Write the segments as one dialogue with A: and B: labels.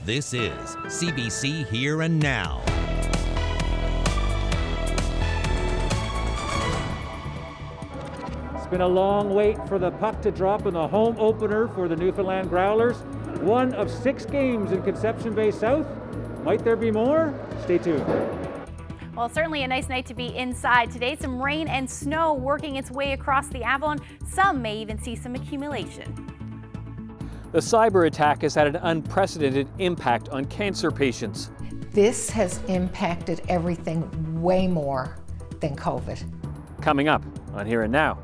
A: This is CBC Here and Now.
B: It's been a long wait for the puck to drop in the home opener for the Newfoundland Growlers. One of 6 games in Conception Bay South. Might there be more? Stay tuned.
C: Well, certainly a nice night to be inside today. Some rain and snow working its way across the Avalon. Some may even see some accumulation.
D: The cyber attack has had an unprecedented impact on cancer patients.
E: This has impacted everything way more than COVID.
D: Coming up on Here and Now.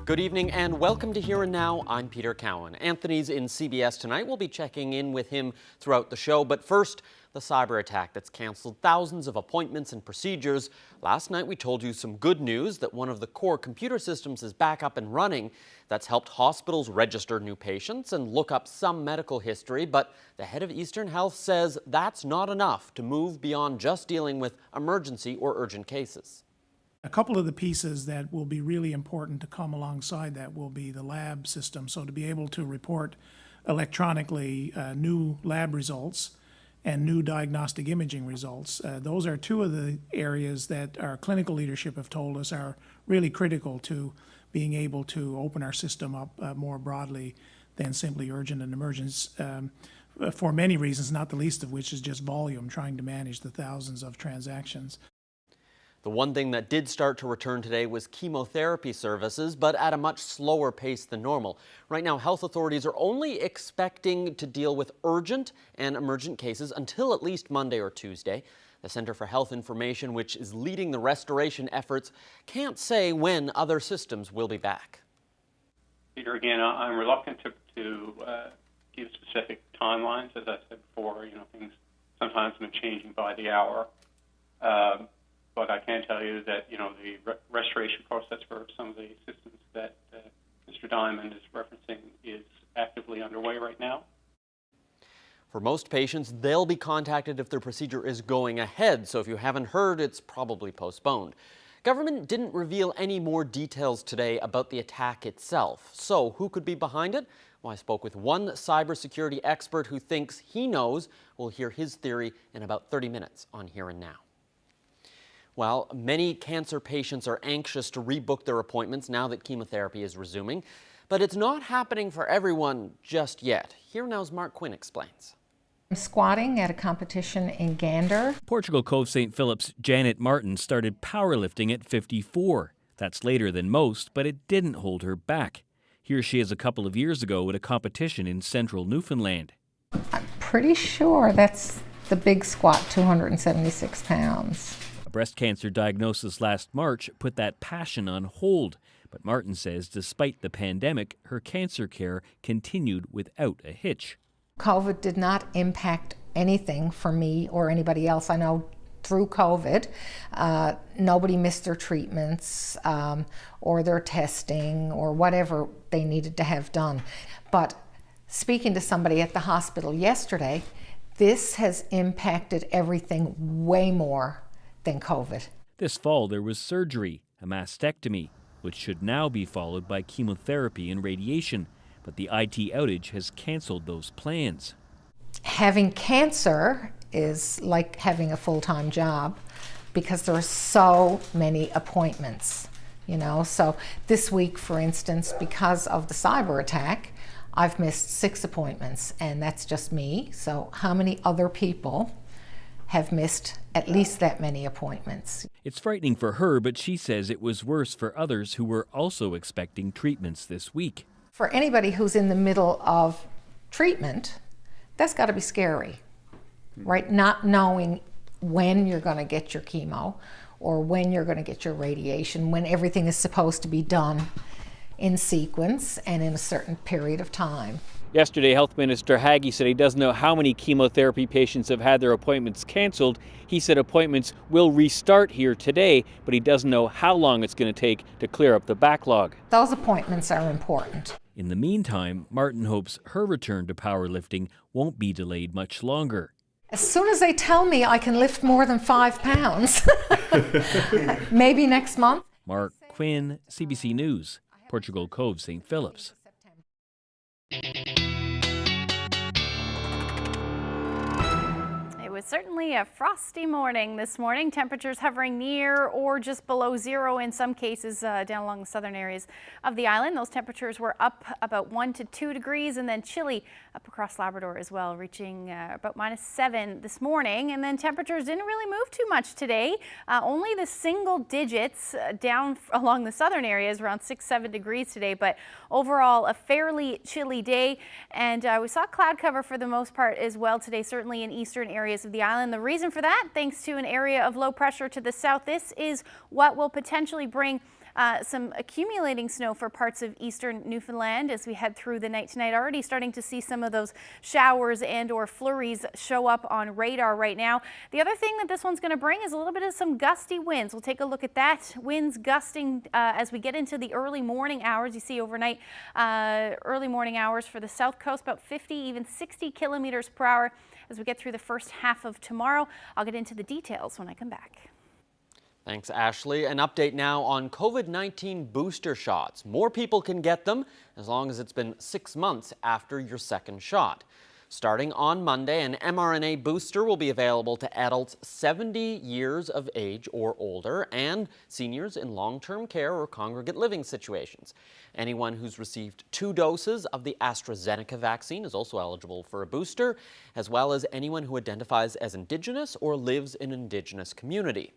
F: Good evening and welcome to Here and Now. I'm Peter Cowan. Anthony's in CBS tonight. We'll be checking in with him throughout the show. But first, the cyber attack that's canceled thousands of appointments and procedures. Last night we told you some good news that one of the core computer systems is back up and running. That's helped hospitals register new patients and look up some medical history. But the head of Eastern Health says that's not enough to move beyond just dealing with emergency or urgent cases.
G: A couple of the pieces that will be really important to come alongside that will be the lab system. So to be able to report electronically new lab results and new diagnostic imaging results. Those are two of the areas that our clinical leadership have told us are really critical to being able to open our system up more broadly than simply urgent and emergent for many reasons, not the least of which is just volume, trying to manage the thousands of transactions.
F: The one thing that did start to return today was chemotherapy services, but at a much slower pace than normal. Right now, health authorities are only expecting to deal with urgent and emergent cases until at least Monday or Tuesday. The Centre for Health Information, which is leading the restoration efforts, can't say when other systems will be back.
H: Peter, again, I'm reluctant to give specific timelines. As I said before, things sometimes have been changing by the hour. But I can tell you that, the restoration process for some of the systems that Mr. Diamond is referencing is actively underway right now.
F: For most patients, they'll be contacted if their procedure is going ahead. So if you haven't heard, it's probably postponed. Government didn't reveal any more details today about the attack itself. So who could be behind it? Well, I spoke with one cybersecurity expert who thinks he knows. We'll hear his theory in about 30 minutes on Here and Now. Well, many cancer patients are anxious to rebook their appointments now that chemotherapy is resuming, but it's not happening for everyone just yet. Here Now's Mark Quinn explains.
E: I'm squatting at a competition in Gander.
D: Portugal Cove St. Philip's Janet Martin started powerlifting at 54. That's later than most, but it didn't hold her back. Here she is a couple of years ago at a competition in central Newfoundland.
E: I'm pretty sure that's the big squat, 276 pounds.
D: A breast cancer diagnosis last March put that passion on hold. But Martin says despite the pandemic, her cancer care continued without a hitch.
E: COVID did not impact anything for me or anybody else. I know through COVID, nobody missed their treatments or their testing or whatever they needed to have done. But speaking to somebody at the hospital yesterday, this has impacted everything way more than COVID.
D: This fall there was surgery, a mastectomy, which should now be followed by chemotherapy and radiation. But the IT outage has canceled those plans.
E: Having cancer is like having a full-time job because there are so many appointments, So this week, for instance, because of the cyber attack, I've missed 6 appointments, and that's just me. So how many other people have missed at least that many appointments?
D: It's frightening for her, but she says it was worse for others who were also expecting treatments this week.
E: For anybody who's in the middle of treatment, that's got to be scary, right? Not knowing when you're going to get your chemo or when you're going to get your radiation, when everything is supposed to be done in sequence and in a certain period of time.
D: Yesterday, Health Minister Haggie said he doesn't know how many chemotherapy patients have had their appointments canceled. He said appointments will restart here today, but he doesn't know how long it's going to take to clear up the backlog.
E: Those appointments are important.
D: In the meantime, Martin hopes her return to powerlifting won't be delayed much longer.
E: As soon as they tell me I can lift more than 5 pounds, maybe next month.
D: Mark Quinn, CBC News, Portugal Cove, St. Philip's.
C: Certainly a frosty morning this morning. Temperatures hovering near or just below zero in some cases down along the southern areas of the island. Those temperatures were up about 1 to 2 degrees, and then chilly up across Labrador as well, reaching about -7 this morning. And then temperatures didn't really move too much today. Only the single digits down along the southern areas, around 6-7 degrees today, but overall a fairly chilly day. And we saw cloud cover for the most part as well today, certainly in eastern areas of the island. The reason for that, thanks to an area of low pressure to the south. This is what will potentially bring some accumulating snow for parts of eastern Newfoundland as we head through the night tonight. Already starting to see some of those showers and or flurries show up on radar right now. The other thing that this one's going to bring is a little bit of some gusty winds. We'll take a look at that. Winds gusting as we get into the early morning hours. You see overnight early morning hours for the south coast, about 50, even 60 kilometers per hour as we get through the first half of tomorrow. I'll get into the details when I come back.
F: Thanks, Ashley. An update now on COVID-19 booster shots. More people can get them as long as it's been 6 months after your second shot. Starting on Monday, an mRNA booster will be available to adults 70 years of age or older and seniors in long-term care or congregate living situations. Anyone who's received 2 doses of the AstraZeneca vaccine is also eligible for a booster, as well as anyone who identifies as Indigenous or lives in an Indigenous community.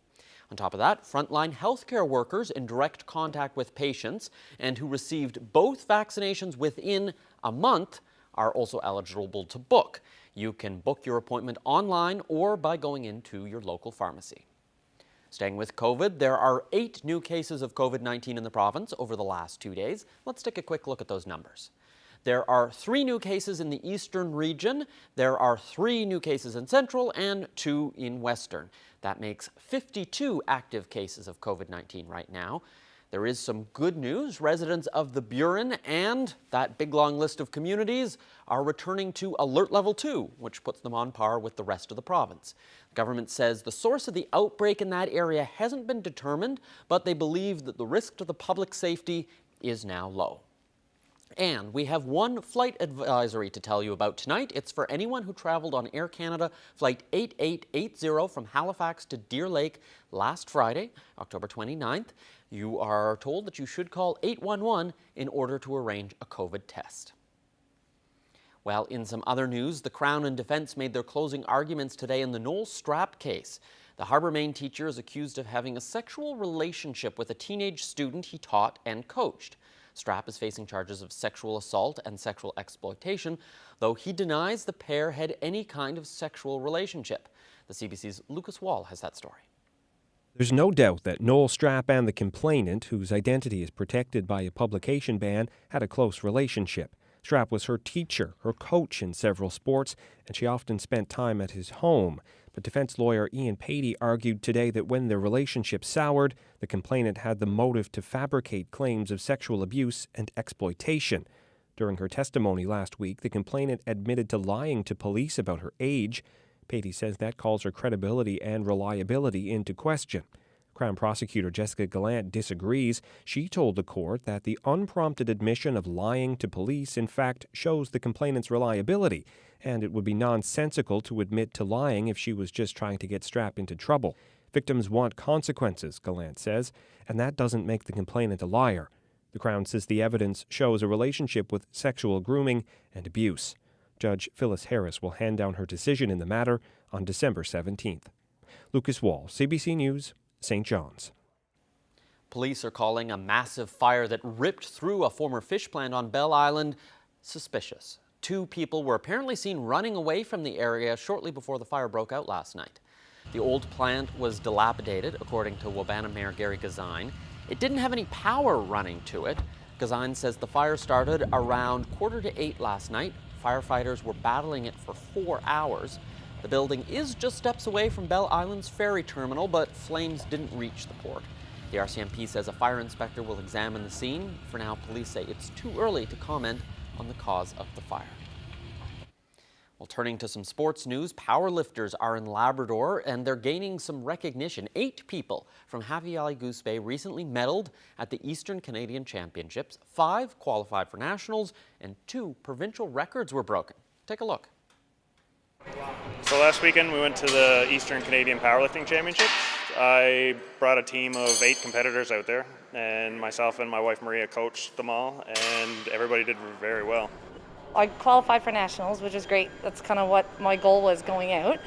F: On top of that, frontline healthcare workers in direct contact with patients and who received both vaccinations within a month are also eligible to book. You can book your appointment online or by going into your local pharmacy. Staying with COVID, there are 8 new cases of COVID-19 in the province over the last 2 days. Let's take a quick look at those numbers. There are 3 new cases in the eastern region, there are 3 new cases in central, and 2 in western. That makes 52 active cases of COVID-19 right now. There is some good news. Residents of the Burin and that big long list of communities are returning to Alert Level 2, which puts them on par with the rest of the province. The government says the source of the outbreak in that area hasn't been determined, but they believe that the risk to the public safety is now low. And we have one flight advisory to tell you about tonight. It's for anyone who traveled on Air Canada Flight 8880 from Halifax to Deer Lake last Friday, October 29th. You are told that you should call 811 in order to arrange a COVID test. Well, in some other news, the Crown and Defence made their closing arguments today in the Noel Strapp case. The Harbour Main teacher is accused of having a sexual relationship with a teenage student he taught and coached. Strapp is facing charges of sexual assault and sexual exploitation, though he denies the pair had any kind of sexual relationship. The CBC's Lucas Wall has that story.
I: There's no doubt that Noel Strapp and the complainant, whose identity is protected by a publication ban, had a close relationship. Strapp was her teacher, her coach in several sports, and she often spent time at his home. But defense lawyer Ian Patey argued today that when their relationship soured, the complainant had the motive to fabricate claims of sexual abuse and exploitation. During her testimony last week, the complainant admitted to lying to police about her age. Patey says that calls her credibility and reliability into question. Crown Prosecutor Jessica Gallant disagrees. She told the court that the unprompted admission of lying to police in fact shows the complainant's reliability, and it would be nonsensical to admit to lying if she was just trying to get Strapp into trouble. Victims want consequences, Gallant says, and that doesn't make the complainant a liar. The Crown says the evidence shows a relationship with sexual grooming and abuse. Judge Phyllis Harris will hand down her decision in the matter on December 17th. Lucas Wall, CBC News, St. John's.
F: Police are calling a massive fire that ripped through a former fish plant on Bell Island suspicious. 2 people were apparently seen running away from the area shortly before the fire broke out last night. The old plant was dilapidated, according to Wabana Mayor Gary Gazine. It didn't have any power running to it. Gazine says the fire started around 7:45 last night. Firefighters were battling it for 4 hours. The building is just steps away from Bell Island's ferry terminal, but flames didn't reach the port. The RCMP says a fire inspector will examine the scene. For now, police say it's too early to comment on the cause of the fire. Well, turning to some sports news, powerlifters are in Labrador and they're gaining some recognition. 8 people from Happy Valley Goose Bay recently medaled at the Eastern Canadian Championships. 5 qualified for nationals and 2 provincial records were broken. Take a look.
J: So last weekend we went to the Eastern Canadian Powerlifting Championships. I brought a team of 8 competitors out there, and myself and my wife Maria coached them all, and everybody did very well.
K: I qualified for nationals, which is great. That's kind of what my goal was going out.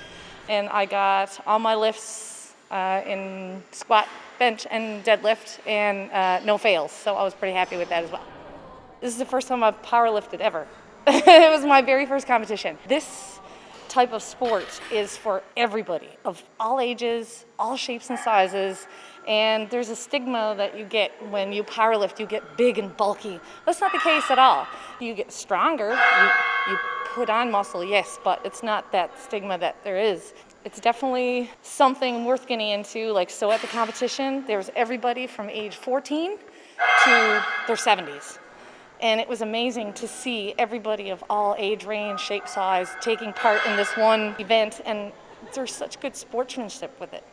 K: And I got all my lifts in squat, bench, and deadlift, and no fails. So I was pretty happy with that as well. This is the first time I've powerlifted ever. It was my very first competition. This type of sport is for everybody, of all ages, all shapes and sizes, and there's a stigma that you get when you powerlift, you get big and bulky. That's not the case at all. You get stronger, you put on muscle, yes, but it's not that stigma that there is. It's definitely something worth getting into. Like, so at the competition, there was everybody from age 14 to their 70s. And it was amazing to see everybody of all age range, shape, size, taking part in this one event. And there's such good sportsmanship with it.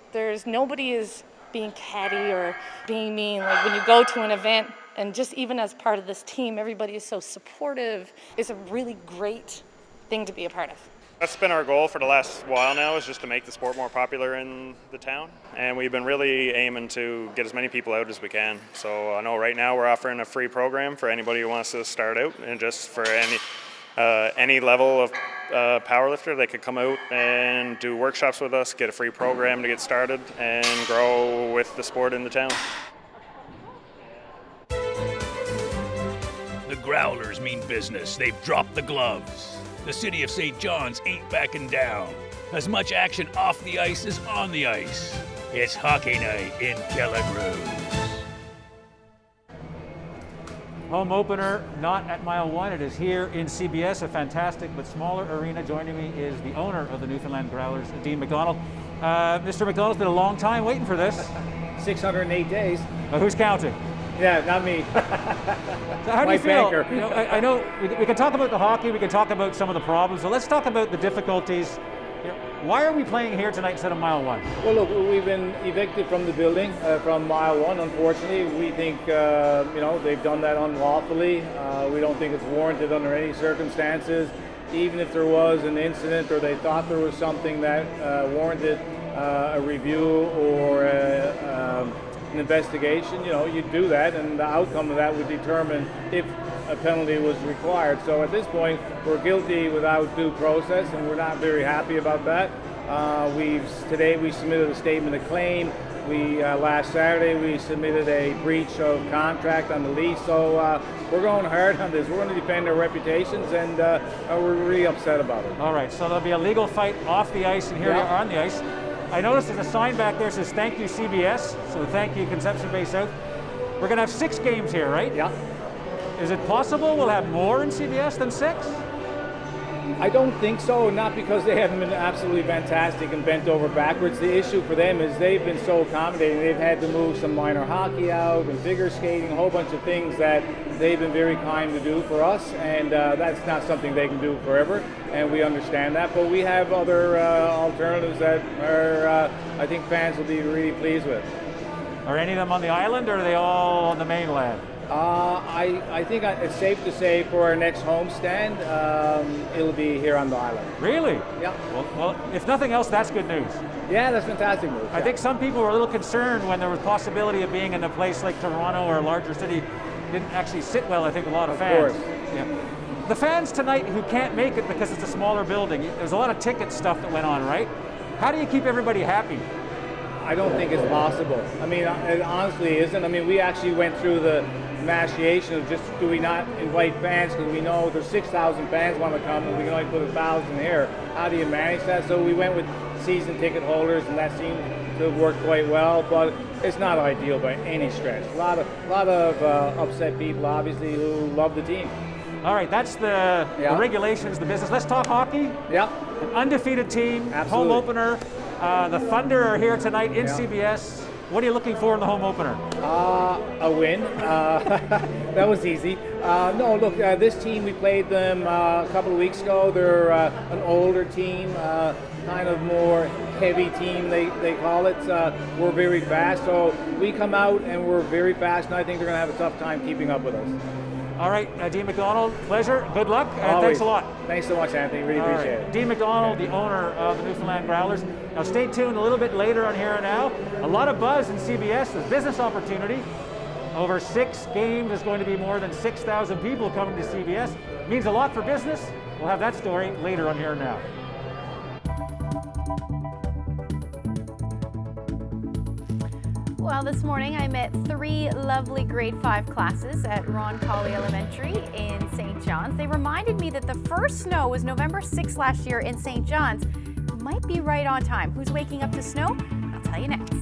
K: Nobody is being catty or being mean. Like, when you go to an event, and just even as part of this team, everybody is so supportive. It's a really great thing to be a part of.
J: That's been our goal for the last while now, is just to make the sport more popular in the town. And we've been really aiming to get as many people out as we can. So I know right now we're offering a free program for anybody who wants to start out, and just for any level of powerlifter, they could come out and do workshops with us, get a free program to get started, and grow with the sport in the town.
A: The Growlers mean business. They've dropped the gloves. The city of St. John's ain't backing down. As much action off the ice as on the ice. It's hockey night in Kelligrews.
B: Home opener, not at Mile 1. It is here in CBS, a fantastic but smaller arena. Joining me is the owner of the Newfoundland Growlers, Dean McDonald. Mr. McDonald, it's been a long time waiting for this.
L: 608 days.
B: Who's counting?
L: Yeah, not me.
B: So how do you feel? You know, I know we can talk about the hockey, we can talk about some of the problems, so let's talk about the difficulties. You know, why are we playing here tonight instead of Mile 1?
L: Well, look, we've been evicted from the building, from Mile 1, unfortunately. We think, they've done that unlawfully. We don't think it's warranted under any circumstances. Even if there was an incident or they thought there was something that warranted a review or an investigation, you'd do that, and the outcome of that would determine if a penalty was required. So at this point, we're guilty without due process, and we're not very happy about that. Today we submitted a statement of claim. Last Saturday we submitted a breach of contract on the lease. So we're going hard on this. We're going to defend our reputations, and we're really upset about it.
B: All right, so there'll be a legal fight off the ice, and here you are on the ice. I noticed there's a sign back there that says thank you CBS, so thank you Conception Bay South. We're going to have 6 games here, right?
L: Yeah.
B: Is it possible we'll have more in CBS than 6?
L: I don't think so, not because they haven't been absolutely fantastic and bent over backwards. The issue for them is they've been so accommodating. They've had to move some minor hockey out and figure skating, a whole bunch of things that they've been very kind to do for us, and that's not something they can do forever, and we understand that. But we have other alternatives that I think fans will be really pleased with.
B: Are any of them on the island, or are they all on the mainland?
L: I think it's safe to say for our next homestand, it'll be here on the island.
B: Really?
L: Yeah.
B: Well, if nothing else, that's good news.
L: Yeah, that's fantastic news.
B: I think some people were a little concerned when there was possibility of being in a place like Toronto or a larger city. Didn't actually sit well, I think, a lot of fans.
L: Of course.
B: Yeah. The fans tonight who can't make it because it's a smaller building, there's a lot of ticket stuff that went on, right? How do you keep everybody happy?
L: I don't think it's possible. I mean, it honestly isn't. I mean, we actually went through the machinations of just, do we not invite fans because we know there's 6,000 fans want to come and we can only put 1,000 here. How do you manage that? So we went with season ticket holders, and that seemed to work quite well, but it's not ideal by any stretch. A lot of upset people, obviously, who love the team.
B: All right, that's the regulations, the business. Let's talk hockey.
L: Yeah.
B: An undefeated team,
L: Absolutely.
B: home opener. The Thunder are here tonight in CBS. What are you looking for in the home opener?
L: A win. That was easy. No, look, this team, we played them a couple of weeks ago. They're an older team, kind of more heavy team, they call it. We're very fast, so we come out and we're very fast, and I think they're going to have a tough time keeping up with us.
B: All right, Dean McDonald, pleasure, good luck, and
L: Always.
B: thanks a lot.
L: Thanks so much, Anthony. Really appreciate it.
B: Dean McDonald, the owner of the Newfoundland Growlers. Now stay tuned a little bit later on Here and Now. A lot of buzz in CBS, the business opportunity. Over 6 games, there's going to be more than 6,000 people coming to CBS. It means a lot for business. We'll have that story later on Here and Now.
C: Well, this morning I met 3 lovely grade 5 classes at Ron Colley Elementary in St. John's. They reminded me that the first snow was November 6th last year in St. John's. Might be right on time. Who's waking up to snow? I'll tell you next.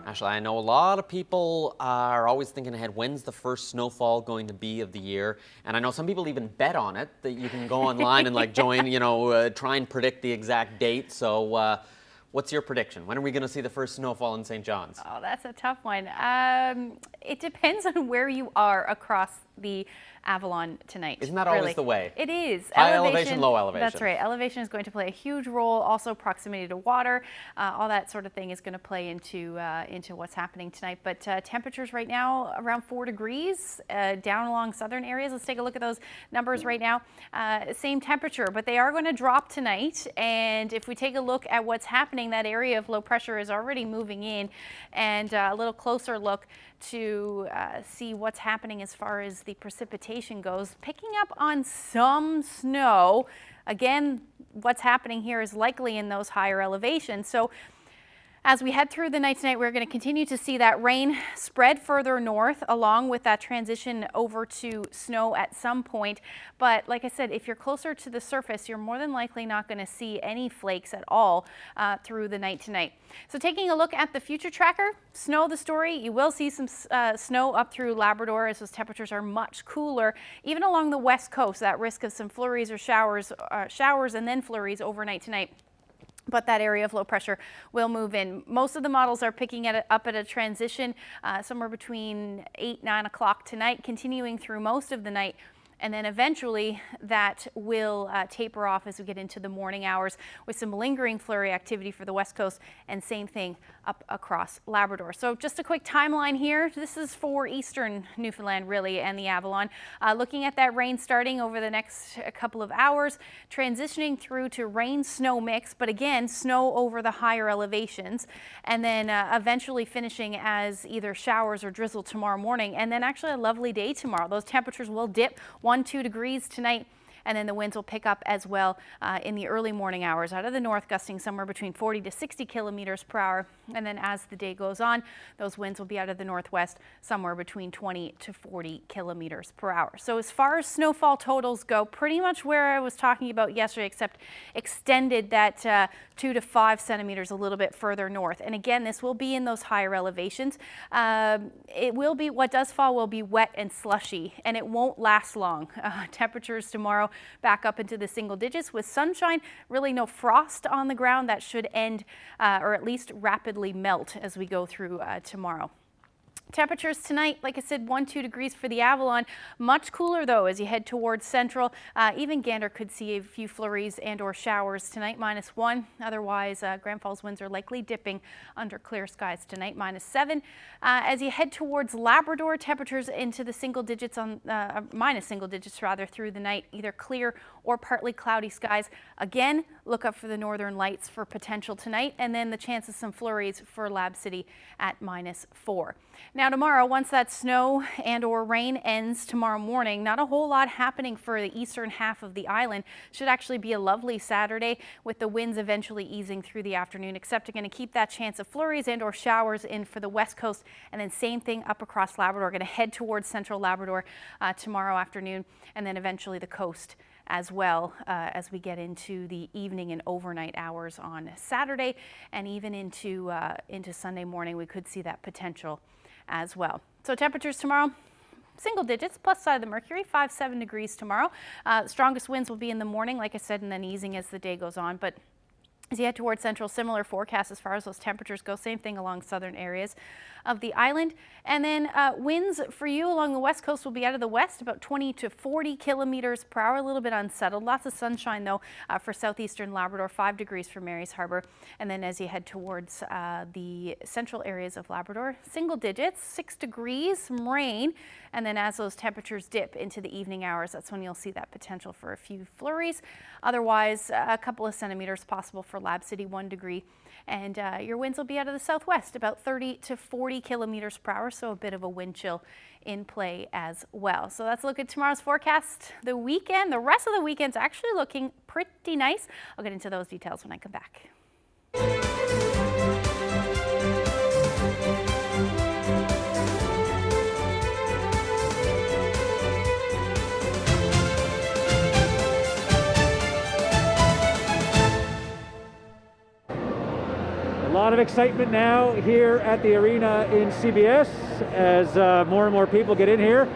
F: Ashley, I know a lot of people are always thinking ahead, when's the first snowfall going to be of the year? And I know some people even bet on it, that you can go online and like join, try and predict the exact date. So What's your prediction? When are we going to see the first snowfall in St. John's?
C: Oh, that's a tough one. It depends on where you are across the Avalon tonight.
F: Isn't that always the way?
C: It is.
F: High elevation, low elevation.
C: That's right. Elevation is going to play a huge role. Also, proximity to water, all that sort of thing is going to play into what's happening tonight. But temperatures right now around 4 degrees down along southern areas. Let's take a look at those numbers right now. Same temperature, but they are going to drop tonight. And if we take a look at what's happening, that area of low pressure is already moving in. And a little closer look to see what's happening as far as the precipitation goes, picking up on some snow. Again, what's happening here is likely in those higher elevations. So as we head through the night tonight, we're going to continue to see that rain spread further north along with that transition over to snow at some point. But like I said, if you're closer to the surface, you're more than likely not going to see any flakes at all through the night tonight. So taking a look at the future tracker, snow the story. You will see some snow up through Labrador as those temperatures are much cooler. Even along the west coast, that risk of some flurries or showers and then flurries overnight tonight. But that area of low pressure will move in. Most of the models are picking it up at a transition somewhere between 8-9 o'clock tonight, continuing through most of the night. And then eventually that will taper off as we get into the morning hours with some lingering flurry activity for the west coast, and same thing up across Labrador. So just a quick timeline here. This is for eastern Newfoundland really and the Avalon. Looking at that rain starting over the next couple of hours, transitioning through to rain-snow mix, but again, snow over the higher elevations, and then eventually finishing as either showers or drizzle tomorrow morning, and then actually a lovely day tomorrow. Those temperatures will dip 1-2 degrees tonight, and then the winds will pick up as well in the early morning hours out of the north, gusting somewhere between 40 to 60 kilometers per hour. And then as the day goes on, those winds will be out of the northwest somewhere between 20 to 40 kilometers per hour. So as far as snowfall totals go, pretty much where I was talking about yesterday, except extended that 2 to 5 centimeters a little bit further north. And again, this will be in those higher elevations. It will be, what does fall will be wet and slushy, and it won't last long. Temperatures tomorrow back up into the single digits with sunshine, really no frost on the ground. That should end or at least rapidly melt as we go through tomorrow. Temperatures tonight, like I said, 1-2 degrees for the Avalon. Much cooler though as you head towards central. Even Gander could see a few flurries and or showers tonight, -1. Otherwise, Grand Falls winds are likely dipping under clear skies tonight, -7. As you head towards Labrador, temperatures into the single digits on minus single digits rather through the night, either clear or partly cloudy skies. Again, look up for the northern lights for potential tonight, and then the chance of some flurries for Lab City at -4. Now tomorrow, once that snow and or rain ends tomorrow morning, not a whole lot happening for the eastern half of the island. Should actually be a lovely Saturday with the winds eventually easing through the afternoon, except you're going to keep that chance of flurries and or showers in for the west coast, and then same thing up across Labrador. Going to head towards central Labrador tomorrow afternoon, and then eventually the coast as well as we get into the evening and overnight hours on Saturday, and even into Sunday morning. We could see that potential as well. So temperatures tomorrow, single digits, plus side of the mercury, 5-7 degrees tomorrow. Strongest winds will be in the morning, like I said, and then easing as the day goes on. But as you head towards central, similar forecast as far as those temperatures go. Same thing along southern areas of the island. And then winds for you along the west coast will be out of the west, about 20 to 40 kilometers per hour, a little bit unsettled. Lots of sunshine though for southeastern Labrador, 5 degrees for Mary's Harbour. And then as you head towards the central areas of Labrador, single digits, 6 degrees, some rain. And then as those temperatures dip into the evening hours, that's when you'll see that potential for a few flurries. Otherwise, a couple of centimeters possible for Lab City, 1 degree. And your winds will be out of the southwest, about 30 to 40 kilometers per hour, so a bit of a wind chill in play as well. So that's a look at tomorrow's forecast. The weekend, the rest of the weekend's actually looking pretty nice. I'll get into those details when I come back.
B: A lot of excitement now here at the arena in CBS as more and more people get in here.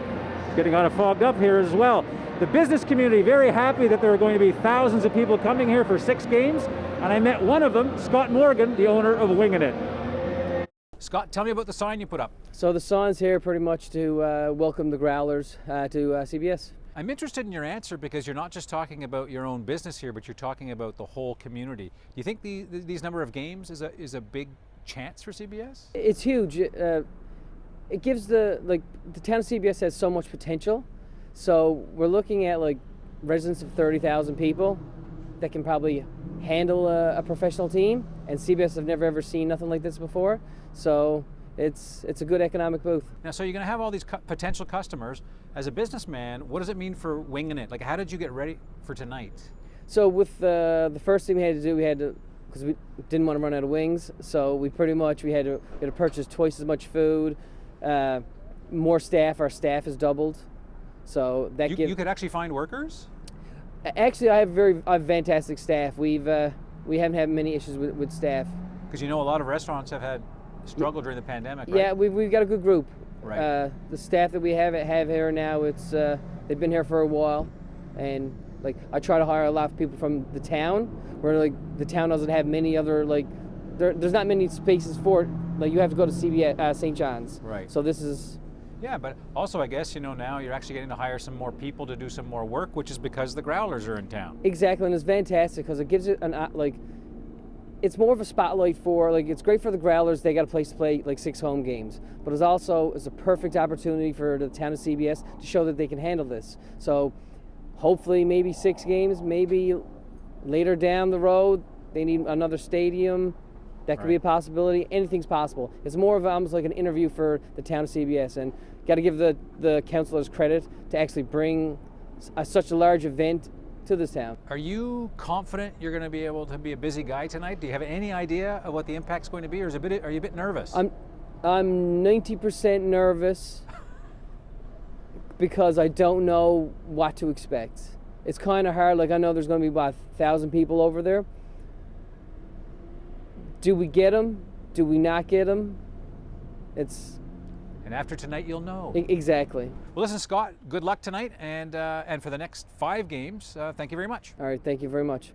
B: It's getting kind of fogged up here as well. The business community very happy that there are going to be thousands of people coming here for 6 games. and I met one of them, Scott Morgan, the owner of Winging It.
M: Scott, tell me about the sign you put up.
N: So the sign's here pretty much to welcome the Growlers to CBS.
M: I'm interested in your answer because you're not just talking about your own business here, but you're talking about the whole community. Do you think these number of games is a big chance for CBS?
N: It's huge. It gives the town of CBS has so much potential. So we're looking at like residents of 30,000 people that can probably handle a professional team, and CBS have never ever seen nothing like this before. So it's a good economic boost.
M: Now, so you're going to have all these potential customers. As a businessman, what does it mean for Winging It? Like, how did you get ready for tonight?
N: So with the first thing we had to do, because we didn't want to run out of wings, so we had to purchase twice as much food, more staff. Our staff has doubled, so that
M: you could actually find workers.
N: Actually, I have fantastic staff. We haven't had many issues with staff.
M: Because a lot of restaurants have had struggle during the pandemic, right?
N: Yeah, we've got a good group.
M: Right.
N: The staff that we have here now, they've been here for a while, and like I try to hire a lot of people from the town, where like the town doesn't have many other there's not many spaces for it. Like you have to go to CBS St. John's.
M: Right.
N: So this is.
M: Yeah, but also I guess now you're actually getting to hire some more people to do some more work, which is because the Growlers are in town.
N: Exactly, and it's fantastic because it gives it it's more of a spotlight for it's great for the Growlers. They got a place to play 6 home games, but it's a perfect opportunity for the town of CBS to show that they can handle this. So hopefully maybe 6 games, maybe later down the road they need another stadium. That could be a possibility. Anything's possible. It's more of almost like an interview for the town of CBS, and got to give the councillors credit to actually bring such a large event to this town.
M: Are you confident you're going to be able to be a busy guy tonight? Do you have any idea of what the impact's going to be, or are you a bit nervous?
N: I'm 90% nervous because I don't know what to expect. It's kind of hard. I know there's going to be about 1,000 people over there. Do we get them? Do we not get them?
M: And after tonight, you'll know.
N: Exactly.
M: Well, listen, Scott, good luck tonight, and for the next 5 games, thank you very much.
N: All right, thank you very much.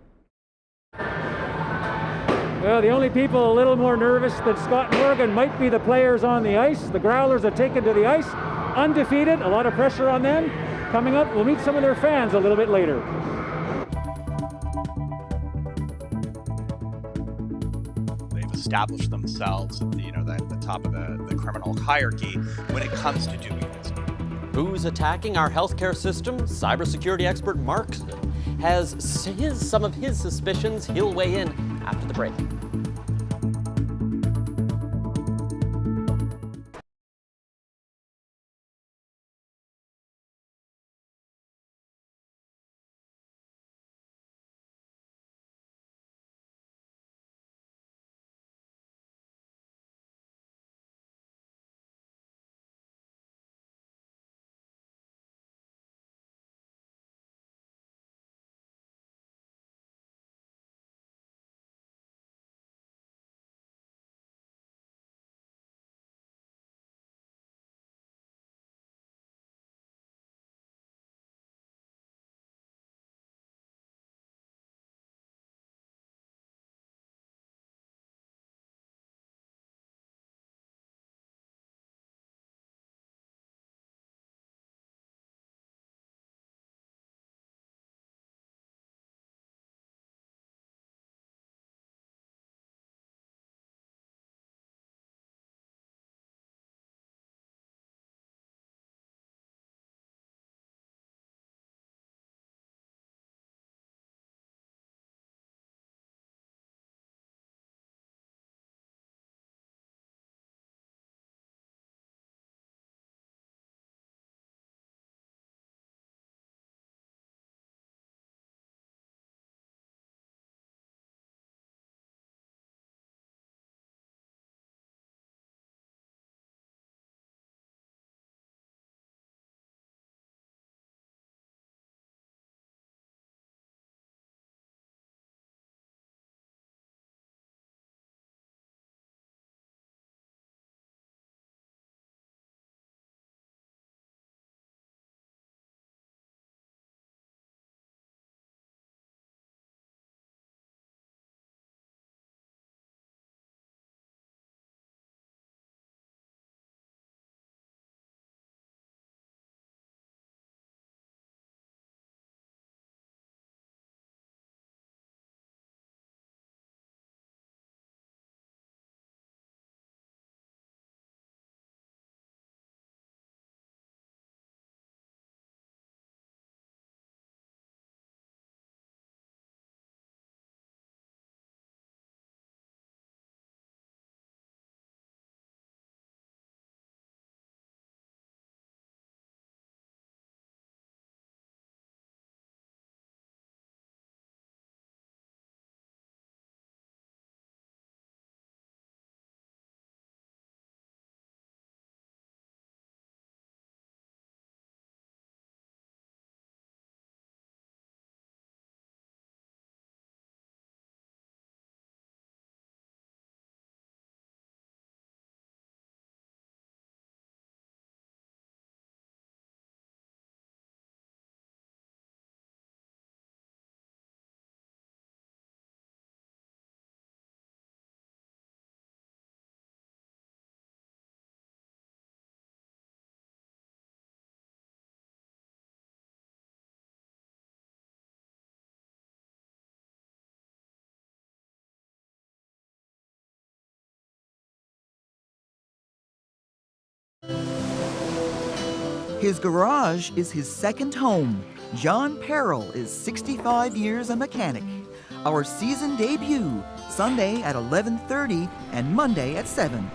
B: Well, the only people a little more nervous than Scott Morgan might be the players on the ice. The Growlers are taken to the ice, undefeated, a lot of pressure on them. Coming up, we'll meet some of their fans a little bit later.
O: Established themselves at the top of the criminal hierarchy when it comes to doing this.
F: Who's attacking our healthcare system? Cybersecurity expert Mark has some of his suspicions. He'll weigh in after the break.
P: His garage is his second home. John Perrell is 65 years a mechanic. Our season debut, Sunday at 11:30 and Monday at 7.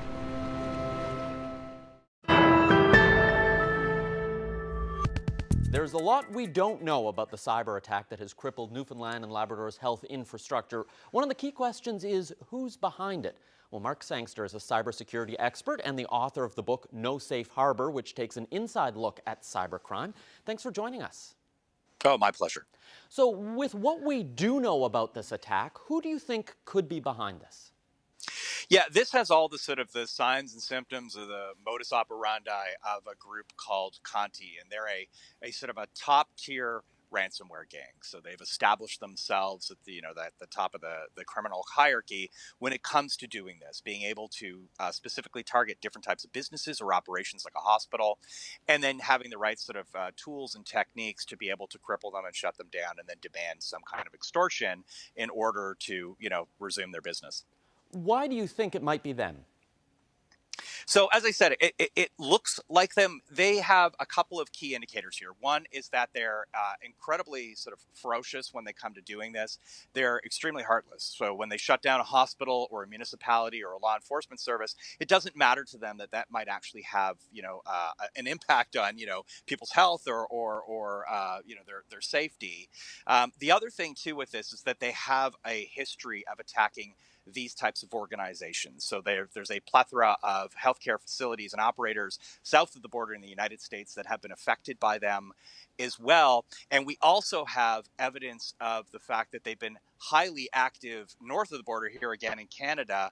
F: There's a lot we don't know about the cyber attack that has crippled Newfoundland and Labrador's health infrastructure. One of the key questions is who's behind it? Well, Mark Sangster is a cybersecurity expert and the author of the book No Safe Harbor, which takes an inside look at cybercrime. Thanks for joining us.
O: Oh, my pleasure.
F: So with what we do know about this attack, who do you think could be behind this?
O: Yeah, this has all the sort of the signs and symptoms of the modus operandi of a group called Conti, and they're a sort of a top tier ransomware gang. So they've established themselves at the the top of the criminal hierarchy when it comes to doing this, being able to specifically target different types of businesses or operations like a hospital, and then having the right sort of tools and techniques to be able to cripple them and shut them down, and then demand some kind of extortion in order to resume their business.
F: Why do you think it might be them?
O: So as I said, it looks like them. They have a couple of key indicators here. One is that they're incredibly sort of ferocious when they come to doing this. They're extremely heartless. So when they shut down a hospital or a municipality or a law enforcement service, it doesn't matter to them that might actually have an impact on people's health or their safety. The other thing too with this is that they have a history of attacking these types of organizations. So there's a plethora of healthcare facilities and operators south of the border in the United States that have been affected by them as well. And we also have evidence of the fact that they've been highly active north of the border here again in Canada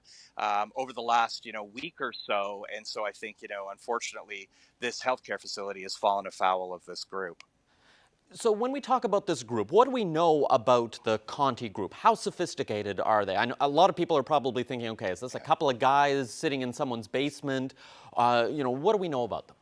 O: over the last week or so. And so I think unfortunately this healthcare facility has fallen afoul of this group.
F: So when we talk about this group, what do we know about the Conti group? How sophisticated are they? I know a lot of people are probably thinking, okay, is this a couple of guys sitting in someone's basement? What do we know about them?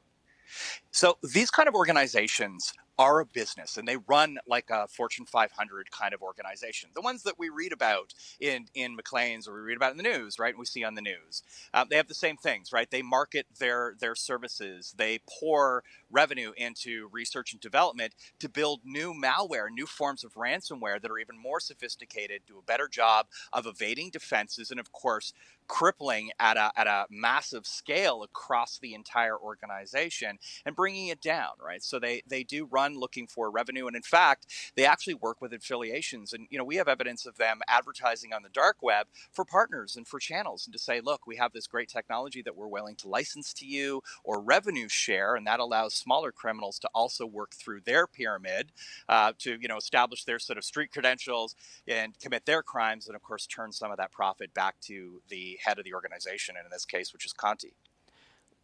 O: So these kind of organizations are a business, and they run like a Fortune 500 kind of organization. The ones that we read about in Maclean's or we read about in the news, right? And we see on the news. They have the same things, right? They market their services. They pour revenue into research and development to build new malware, new forms of ransomware that are even more sophisticated, do a better job of evading defenses, and of course, crippling at a massive scale across the entire organization and bringing it down, right? So they do run looking for revenue, and in fact, they actually work with affiliations, and we have evidence of them advertising on the dark web for partners and for channels, and to say, look, we have this great technology that we're willing to license to you or revenue share, and that allows smaller criminals to also work through their pyramid to establish their sort of street credentials and commit their crimes, and of course turn some of that profit back to the head of the organization, and in this case, which is Conti.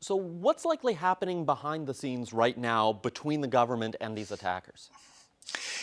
F: So what's likely happening behind the scenes right now between the government and these attackers?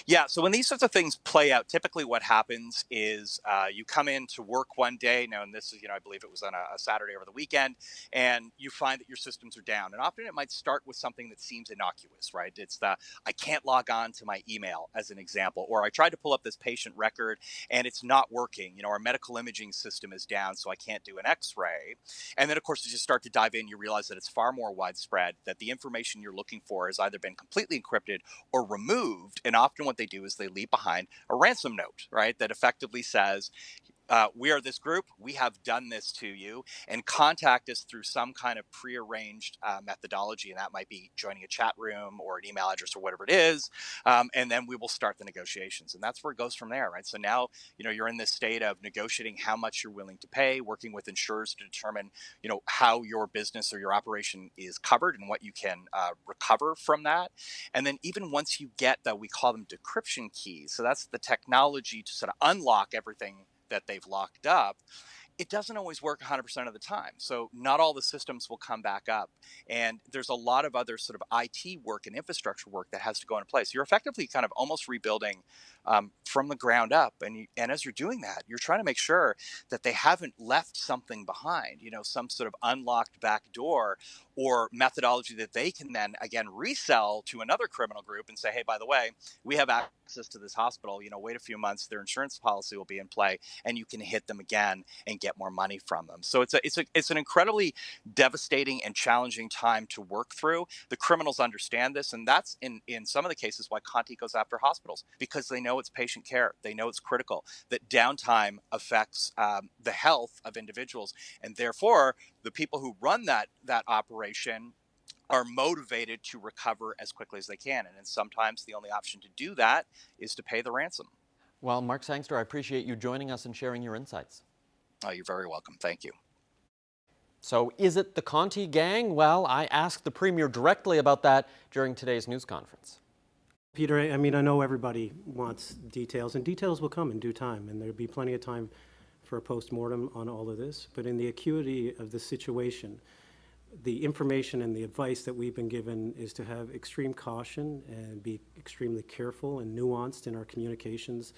O: Yeah, so when these sorts of things play out, typically what happens is you come in to work one day, and this is, I believe it was on a Saturday over the weekend, and you find that your systems are down. And often it might start with something that seems innocuous, right? It's I can't log on to my email, as an example, or I tried to pull up this patient record and it's not working. Our medical imaging system is down, so I can't do an x-ray. And then, of course, as you start to dive in, you realize that it's far more widespread, that the information you're looking for has either been completely encrypted or removed. And often what they do is they leave behind a ransom note, right, that effectively says, we are this group, we have done this to you, and contact us through some kind of prearranged methodology, and that might be joining a chat room or an email address or whatever it is, and then we will start the negotiations, and that's where it goes from there, right? So now, you're in this state of negotiating how much you're willing to pay, working with insurers to determine, how your business or your operation is covered and what you can recover from that, and then even once you get we call them decryption keys, so that's the technology to sort of unlock everything that they've locked up. It doesn't always work 100% of the time. So not all the systems will come back up. And there's a lot of other sort of IT work and infrastructure work that has to go into place. You're effectively kind of almost rebuilding from the ground up. And as you're doing that, you're trying to make sure that they haven't left something behind, some sort of unlocked back door or methodology that they can then again resell to another criminal group and say, hey, by the way, we have access to this hospital, wait a few months, their insurance policy will be in play, and you can hit them again and get more money from them. So it's an incredibly devastating and challenging time to work through. The criminals understand this, and that's in some of the cases why Conti goes after hospitals, because they know it's patient care. They know it's critical, that downtime affects the health of individuals, and therefore the people who run that operation are motivated to recover as quickly as they can. And sometimes the only option to do that is to pay the ransom.
F: Well, Mark Sangster, I appreciate you joining us and sharing your insights.
O: Oh, you're very welcome. Thank you.
F: So is it the Conti gang? Well, I asked the Premier directly about that during today's news conference.
Q: Peter, I mean, I know everybody wants details, and details will come in due time, and there'll be plenty of time for a post-mortem on all of this. But in the acuity of the situation, the information and the advice that we've been given is to have extreme caution and be extremely careful and nuanced in our communications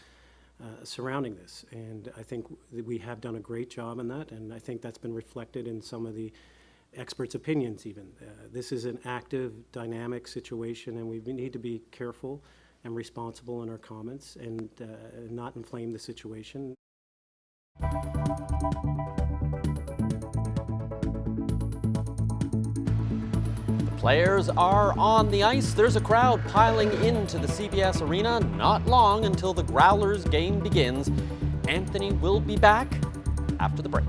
Q: surrounding this. And I think we have done a great job in that, and I think that's been reflected in some of the experts' opinions even. This is an active, dynamic situation, and we need to be careful and responsible in our comments and not inflame the situation.
F: Players are on the ice. There's a crowd piling into the CBS arena. Not long until the Growlers game begins. Anthony will be back after the break.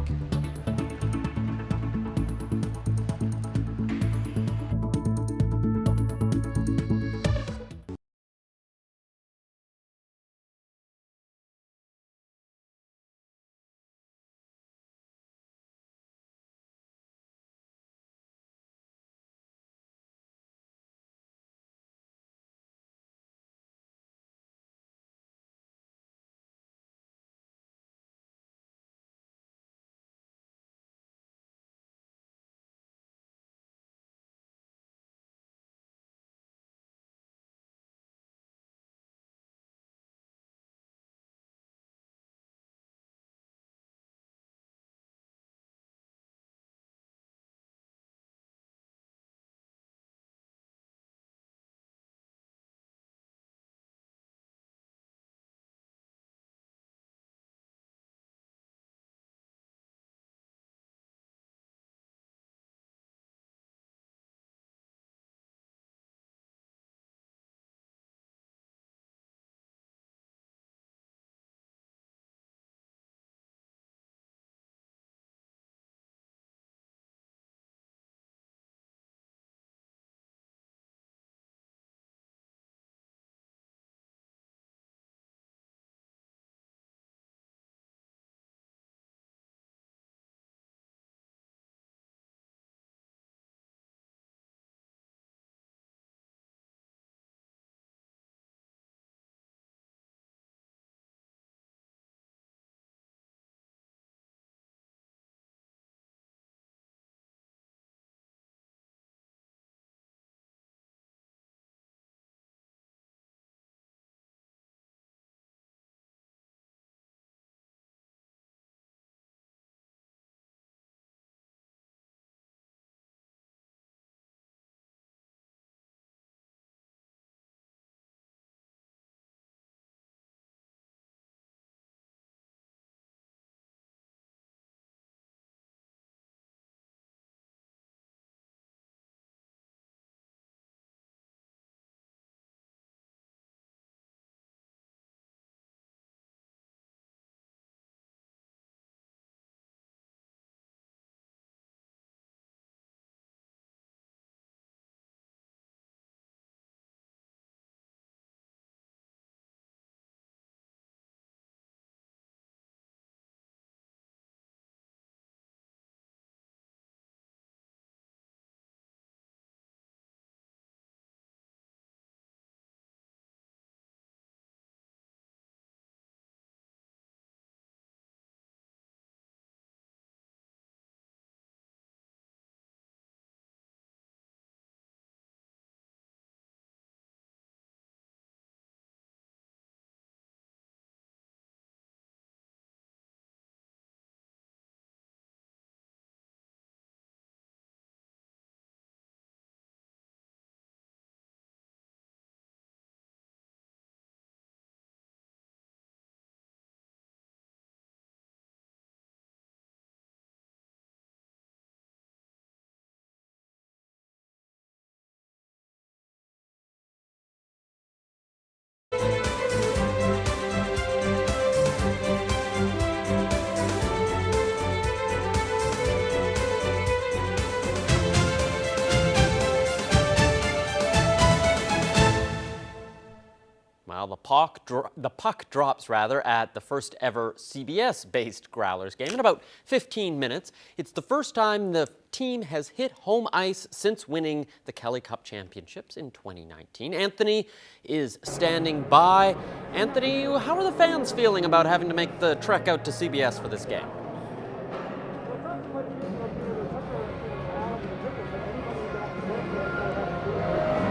F: puck drops at the first ever CBS-based Growlers game in about 15 minutes. It's the first time the team has hit home ice since winning the Kelly Cup Championships in 2019. Anthony is standing by. Anthony, how are the fans feeling about having to make the trek out to CBS for this game?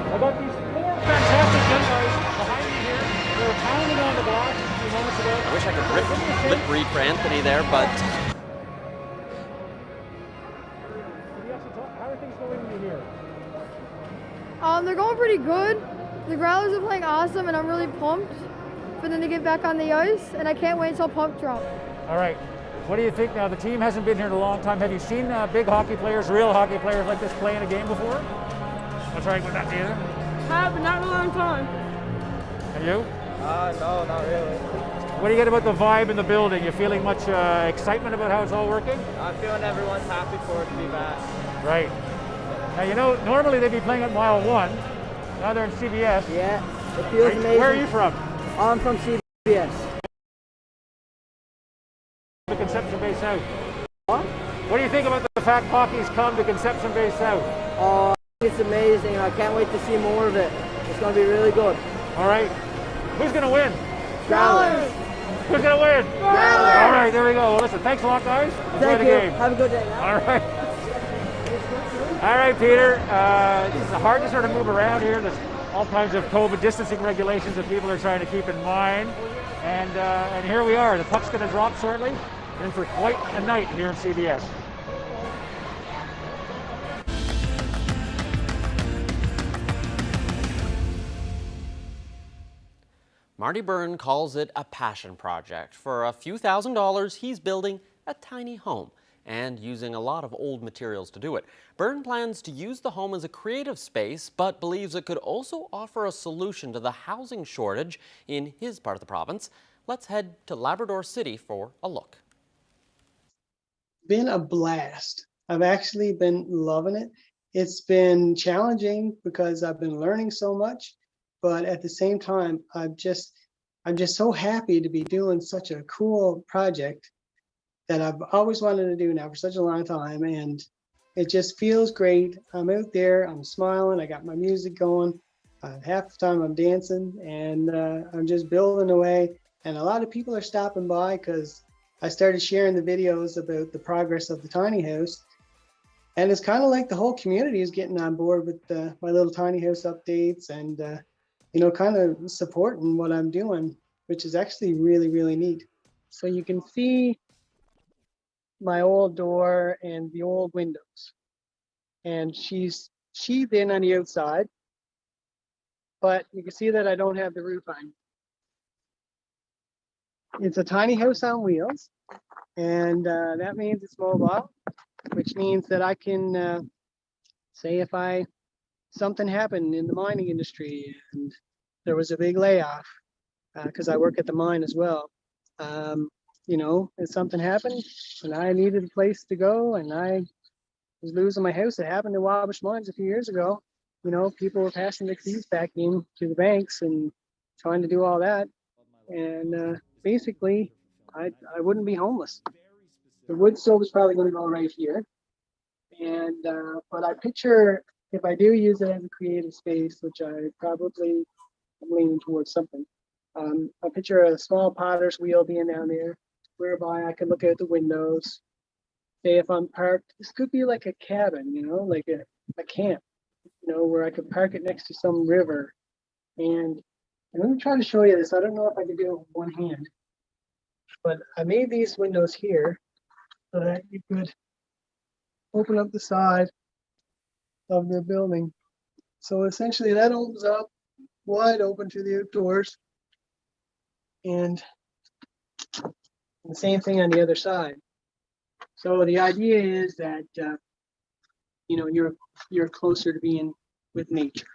B: I got these four fantastic young guys behind me here. They were pounding on the glass a few moments ago.
F: I wish I could lip read for Anthony there, but...
B: How are things going with you here?
R: They're going pretty good. The Growlers are playing awesome, and I'm really pumped for them to get back on the ice, and I can't wait until puck drop.
B: All right. What do you think now? The team hasn't been here in a long time. Have you seen big hockey players, real hockey players like this play in a game before? That's right, with that either?
R: Have, but not in a long time.
B: And you?
S: No, not really.
B: What do you get about the vibe in the building? You feeling much excitement about how it's all working?
S: I'm feeling everyone's happy for it to be back.
B: Right. Now, you know, normally they'd be playing at mile 1. Now they're in CBS.
N: Yeah, it feels amazing.
B: Where are you from?
N: I'm from CBS.
B: The Conception Bay South.
N: What?
B: What do you think about the fact hockey's come to Conception Bay South?
N: Oh, it's amazing. I can't wait to see more of it. It's going to be really good.
B: All right. Who's going to win?
N: Growlers.
B: Who's going to win?
N: Growlers.
B: All right, there we go. Well, listen, thanks a lot, guys. Enjoy
N: Thank
B: the
N: you.
B: game.
N: Have a good day.
B: All right. All right, Peter. It's hard to sort of move around here. There's all kinds of COVID distancing regulations that people are trying to keep in mind. And here we are. The puck's going to drop shortly. In for quite a night here in CBS.
F: Marty Byrne calls it a passion project. For a few $1,000s, he's building a tiny home and using a lot of old materials to do it. Byrne plans to use the home as a creative space, but believes it could also offer a solution to the housing shortage in his part of the province. Let's head to Labrador City for a look.
T: Been a blast. I've actually been loving it. It's been challenging because I've been learning so much, but at the same time, I'm just so happy to be doing such a cool project that I've always wanted to do now for such a long time, and it just feels great. I'm out there, I'm smiling, I got my music going. Half the time I'm dancing, and I'm just building away. And a lot of people are stopping by because I started sharing the videos about the progress of the tiny house, and it's kind of like the whole community is getting on board with my little tiny house updates and kind of supporting what I'm doing, which is actually really, really neat. So you can see my old door and the old windows, and she's sheathed in on the outside, but you can see that I don't have the roof on. It's a tiny house on wheels, and that means it's mobile, which means that I can say if something happened in the mining industry and there was a big layoff, because I work at the mine as well. If something happened and I needed a place to go and I was losing my house, it happened in Wabash Mines a few years ago. People were passing the keys back in to the banks and trying to do all that. And basically, I wouldn't be homeless. The wood stove is probably going to go right here. And but I picture, if I do use it as a creative space, which I probably am leaning towards something, I picture a small potter's wheel being down there, whereby I could look out the windows. Say if I'm parked, this could be like a cabin, like a camp, where I could park it next to some river. And let me try to show you this. I don't know if I can do it with one hand, but I made these windows here so that you could open up the side of the building. So essentially that opens up wide open to the outdoors, and the same thing on the other side. So the idea is that you're closer to being with nature.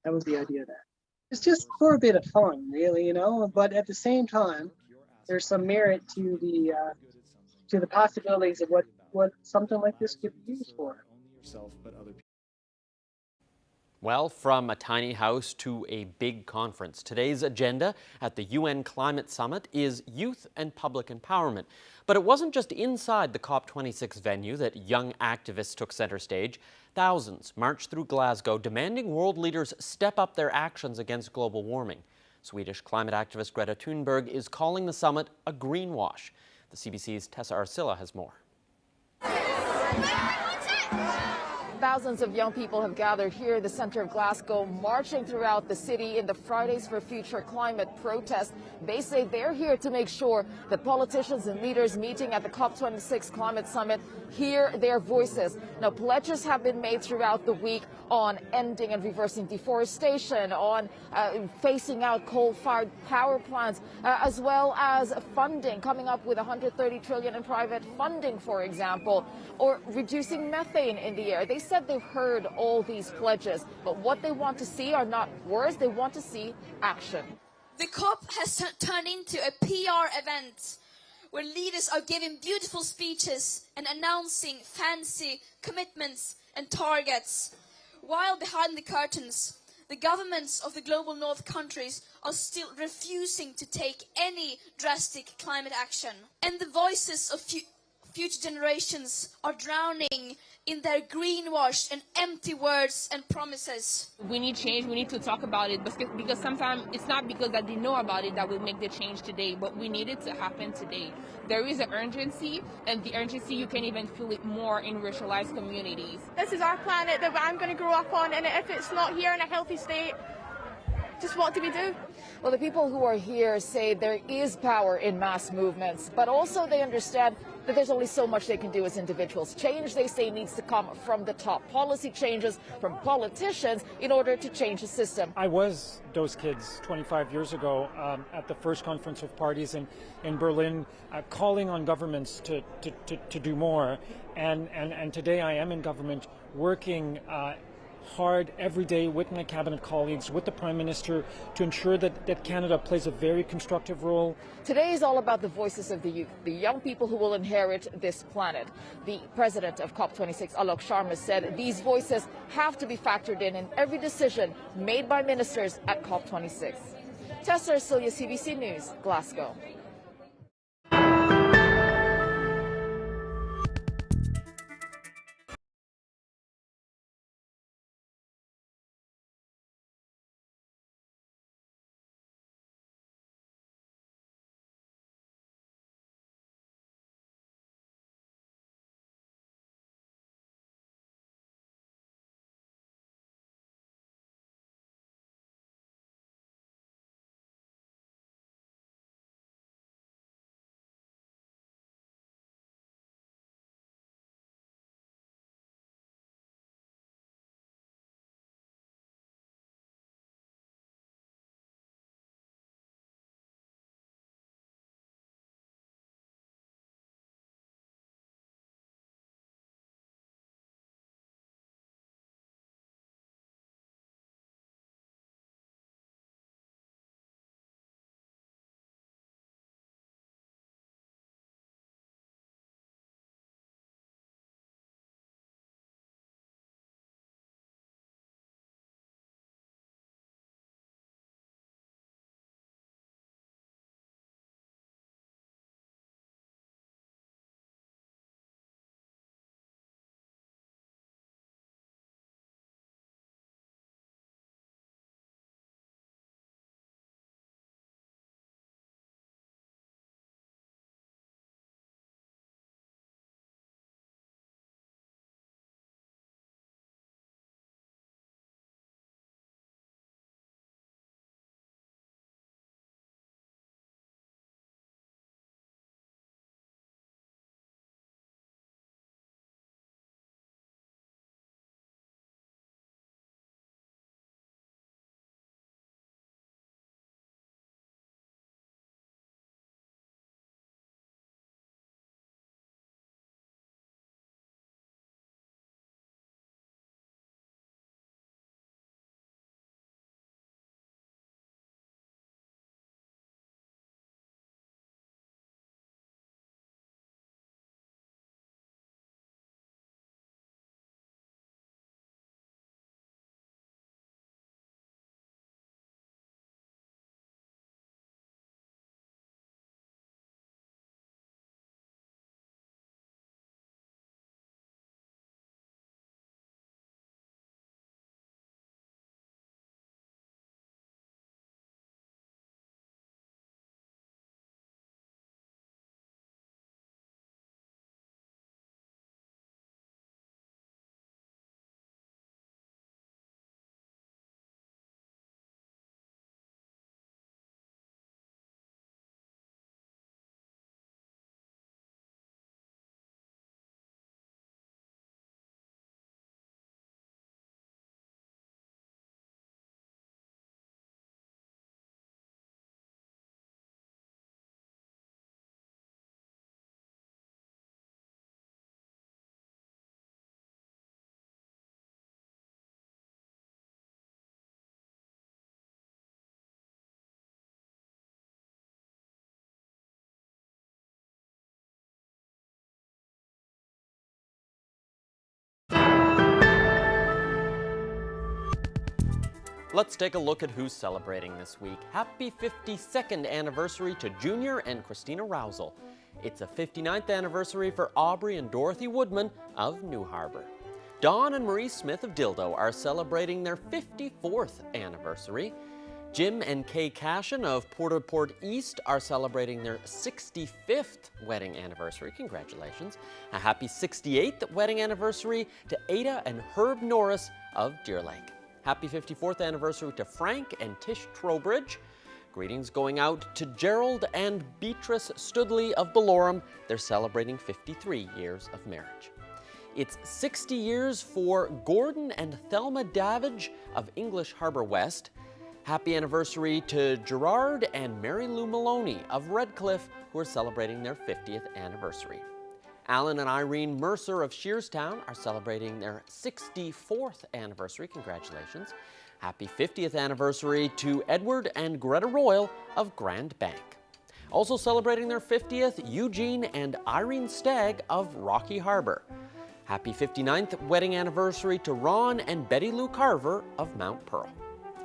T: That was the idea of that. It's just for a bit of fun, really, but at the same time, there's some merit to the possibilities of what something like this could be used for.
F: Well, from a tiny house to a big conference, today's agenda at the UN Climate Summit is youth and public empowerment. But it wasn't just inside the COP26 venue that young activists took center stage. Thousands marched through Glasgow demanding world leaders step up their actions against global warming. Swedish climate activist Greta Thunberg is calling the summit a greenwash. The CBC's Tessa Arcilla has more.
U: Thousands of young people have gathered here in the center of Glasgow, marching throughout the city in the Fridays for Future climate protest. They say they're here to make sure that politicians and leaders meeting at the COP26 climate summit hear their voices. Now, pledges have been made throughout the week on ending and reversing deforestation, on phasing out coal-fired power plants, as well as funding, coming up with $130 trillion in private funding, for example, or reducing methane in the air. They said they've heard all these pledges, but what they want to see are not words, they want to see action.
V: The COP has turned into a PR event where leaders are giving beautiful speeches and announcing fancy commitments and targets, while behind the curtains, the governments of the global north countries are still refusing to take any drastic climate action. And the voices of future generations are drowning in their greenwashed and empty words and promises.
W: We need change, we need to talk about it, because sometimes it's not because that they know about it that will make the change today, but we need it to happen today. There is an urgency, and the urgency, you can even feel it more in racialized communities.
X: This is our planet that I'm going to grow up on, and if it's not here in a healthy state, just what do we do?
U: Well, the people who are here say there is power in mass movements, but also they understand that there's only so much they can do as individuals. Change, they say, needs to come from the top. Policy changes from politicians in order to change the system.
Y: I was those kids 25 years ago at the first Conference of Parties in Berlin, calling on governments to do more. And today I am in government working hard every day with my cabinet colleagues, with the Prime Minister, to ensure that Canada plays a very constructive role.
U: Today is all about the voices of the youth, the young people who will inherit this planet. The president of COP26, Alok Sharma, said these voices have to be factored in every decision made by ministers at COP26. Tessa Arcilla, CBC News, Glasgow.
F: Let's take a look at who's celebrating this week. Happy 52nd anniversary to Junior and Christina Rousel. It's a 59th anniversary for Aubrey and Dorothy Woodman of New Harbour. Dawn and Marie Smith of Dildo are celebrating their 54th anniversary. Jim and Kay Cashin of Port East are celebrating their 65th wedding anniversary. Congratulations. A happy 68th wedding anniversary to Ada and Herb Norris of Deer Lake. Happy 54th anniversary to Frank and Tish Trowbridge. Greetings going out to Gerald and Beatrice Studley of Bellorum. They're celebrating 53 years of marriage. It's 60 years for Gordon and Thelma Davidge of English Harbour West. Happy anniversary to Gerard and Mary Lou Maloney of Redcliffe, who are celebrating their 50th anniversary. Alan and Irene Mercer of Shearstown are celebrating their 64th anniversary. Congratulations. Happy 50th anniversary to Edward and Greta Royal of Grand Bank. Also celebrating their 50th, Eugene and Irene Stagg of Rocky Harbour. Happy 59th wedding anniversary to Ron and Betty Lou Carver of Mount Pearl.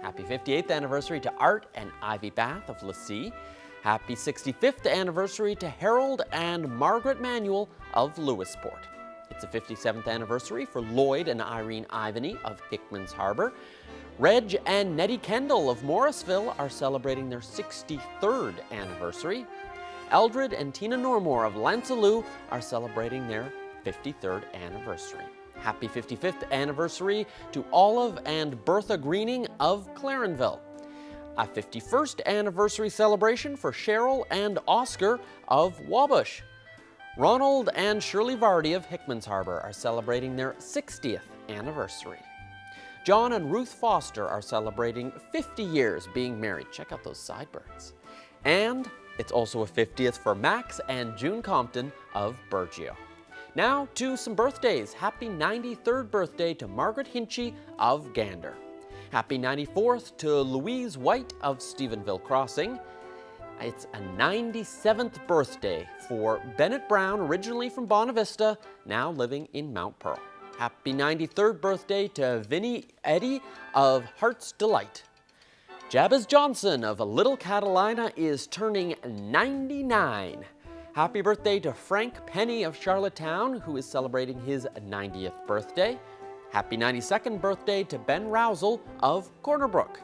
F: Happy 58th anniversary to Art and Ivy Bath of Lassie. Happy 65th anniversary to Harold and Margaret Manuel of Lewisport. It's the 57th anniversary for Lloyd and Irene Ivany of Hickman's Harbour. Reg and Nettie Kendall of Morrisville are celebrating their 63rd anniversary. Eldred and Tina Normore of Lansaloo are celebrating their 53rd anniversary. Happy 55th anniversary to Olive and Bertha Greening of Clarenville. A 51st anniversary celebration for Cheryl and Oscar of Wabush. Ronald and Shirley Vardy of Hickman's Harbour are celebrating their 60th anniversary. John and Ruth Foster are celebrating 50 years being married. Check out those sideburns. And it's also a 50th for Max and June Compton of Burgeo. Now to some birthdays. Happy 93rd birthday to Margaret Hinchy of Gander. Happy 94th to Louise White of Stephenville Crossing. It's a 97th birthday for Bennett Brown, originally from Bonavista, now living in Mount Pearl. Happy 93rd birthday to Vinnie Eddy of Heart's Delight. Jabez Johnson of Little Catalina is turning 99. Happy birthday to Frank Penny of Charlottetown, who is celebrating his 90th birthday. Happy 92nd birthday to Ben Rousel of Cornerbrook.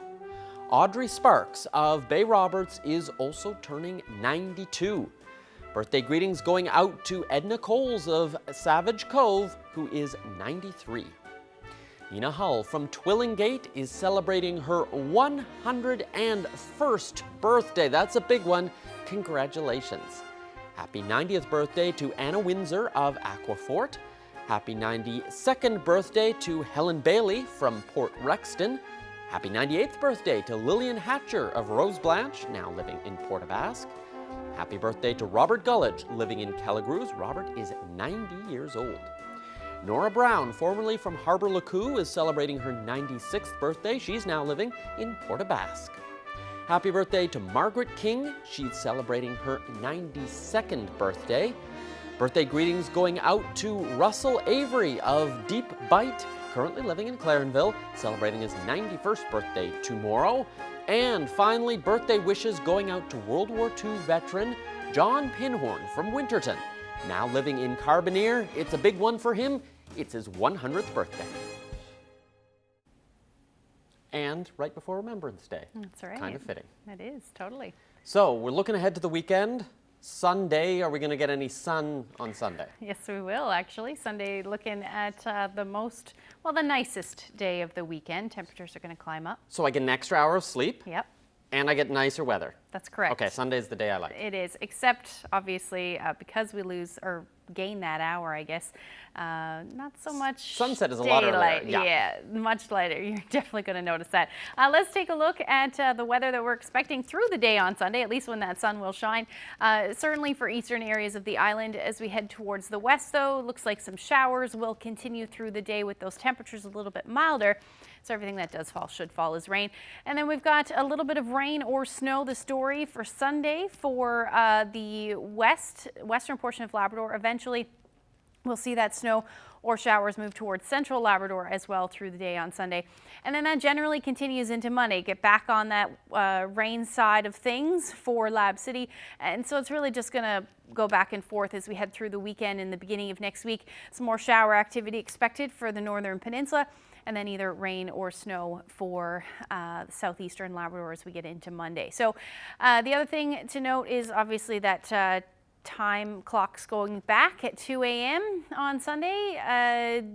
F: Audrey Sparks of Bay Roberts is also turning 92. Birthday greetings going out to Edna Coles of Savage Cove, who is 93. Nina Hull from Twillingate is celebrating her 101st birthday. That's a big one. Congratulations. Happy 90th birthday to Anna Windsor of Aquafort. Happy 92nd birthday to Helen Bailey from Port Rexton. Happy 98th birthday to Lillian Hatcher of Rose Blanche, now living in Port Basque. Happy birthday to Robert Gullidge, living in Kelligrews. Robert is 90 years old. Nora Brown, formerly from Harbour Lacou, is celebrating her 96th birthday. She's now living in Port Basque. Happy birthday to Margaret King. She's celebrating her 92nd birthday. Birthday greetings going out to Russell Avery of Deep Bite, currently living in Clarenville, celebrating his 91st birthday tomorrow. And finally, birthday wishes going out to World War II veteran John Pinhorn from Winterton, now living in Carbonear. It's a big one for him. It's his 100th birthday. And right before Remembrance Day.
C: That's right.
F: Kind of fitting.
C: It is, totally.
F: So we're looking ahead to the weekend. Sunday, are we going to get any sun on Sunday?
C: Yes, we will actually. Sunday, looking at the nicest day of the weekend. Temperatures are going to climb up.
F: So I get an extra hour of sleep.
C: Yep.
F: And I get nicer weather.
C: That's correct.
F: Okay, Sunday's the day I like.
C: It is, except obviously because we lose or gain that hour, I guess. Not so much
F: sunset is a lot earlier.
C: Yeah, much lighter. You're definitely going to notice that. Let's take a look at the weather that we're expecting through the day on Sunday, at least when that sun will shine. Certainly for eastern areas of the island. As we head towards the west, though, looks like some showers will continue through the day with those temperatures a little bit milder. So everything that does fall should fall as rain. And then we've got a little bit of rain or snow, the story for Sunday for the western portion of Labrador. Eventually, we'll see that snow or showers move towards central Labrador as well through the day on Sunday. And then that generally continues into Monday. Get back on that rain side of things for Lab City. And so it's really just going to go back and forth as we head through the weekend and the beginning of next week. Some more shower activity expected for the Northern Peninsula, and then either rain or snow for southeastern Labrador as we get into Monday. So the other thing to note is obviously that time clock's going back at 2 a.m. on Sunday.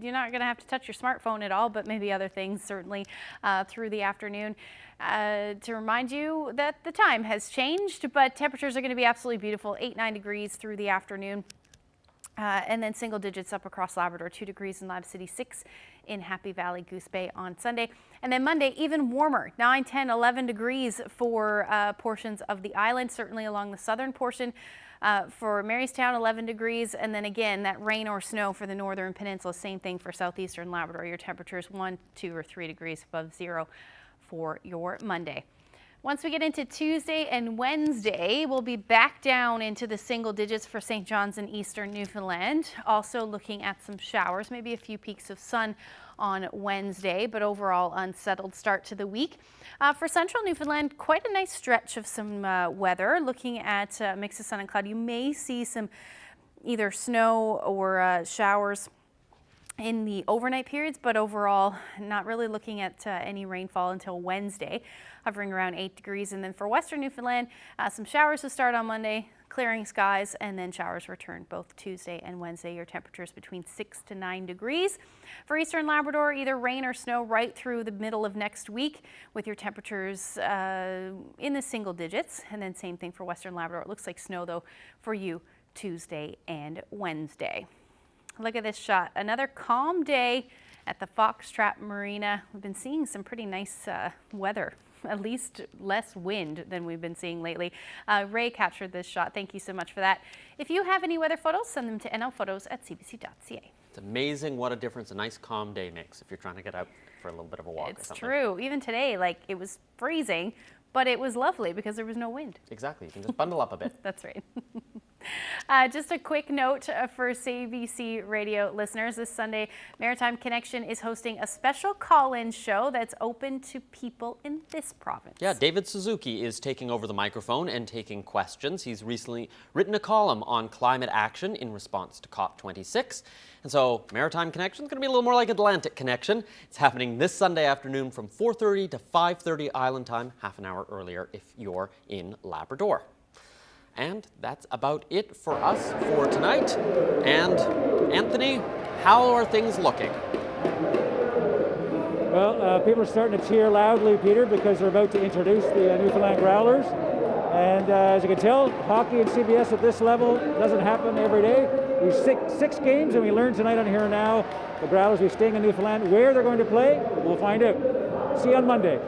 C: You're not going to have to touch your smartphone at all, but maybe other things certainly through the afternoon. To remind you that the time has changed, but temperatures are going to be absolutely beautiful, 8-9 degrees through the afternoon. And then single digits up across Labrador, 2 degrees in Lab City, 6 in Happy Valley, Goose Bay on Sunday. And then Monday, even warmer, 9, 10, 11 degrees for portions of the island, certainly along the southern portion. For Marystown, 11 degrees, and then again, that rain or snow for the Northern Peninsula, same thing for southeastern Labrador. Your temperatures 1, 2, or 3 degrees above zero for your Monday. Once we get into Tuesday and Wednesday, we'll be back down into the single digits for St. John's and eastern Newfoundland. Also looking at some showers, maybe a few peaks of sun on Wednesday, but overall unsettled start to the week. For central Newfoundland, quite a nice stretch of some weather. Looking at a mix of sun and cloud, you may see some either snow or showers in the overnight periods, but overall not really looking at any rainfall until Wednesday, hovering around 8 degrees. And then for western Newfoundland, some showers to start on Monday, clearing skies, and then showers return both Tuesday and Wednesday. Your temperatures between 6 to 9 degrees. For eastern Labrador, either rain or snow right through the middle of next week, with your temperatures in the single digits. And then same thing for western Labrador. It looks like snow though for you Tuesday and Wednesday. Look at this shot. Another calm day at the Foxtrot Marina. We've been seeing some pretty nice weather, at least less wind than we've been seeing lately. Ray captured this shot. Thank you so much for that. If you have any weather photos, send them to nlphotos@cbc.ca.
F: It's amazing what a difference a nice calm day makes if you're trying to get out for a little bit of a walk or something.
C: It's true. Even today, like, it was freezing, but it was lovely because there was no wind.
F: Exactly. You can just bundle up a bit.
C: That's right. Just a quick note for CBC radio listeners. This Sunday, Maritime Connection is hosting a special call-in show that's open to people in this province.
F: Yeah, David Suzuki is taking over the microphone and taking questions. He's recently written a column on climate action in response to COP26. And so Maritime Connection is going to be a little more like Atlantic Connection. It's happening this Sunday afternoon from 4:30 to 5:30 Island time, half an hour earlier if you're in Labrador. And that's about it for us for tonight. And Anthony, how are things looking?
B: Well, people are starting to cheer loudly, Peter, because they're about to introduce the Newfoundland Growlers. And as you can tell, hockey and CBS at this level doesn't happen every day. We six games, and we learned tonight on Here and Now, the Growlers will be staying in Newfoundland. Where they're going to play, we'll find out. See you on Monday.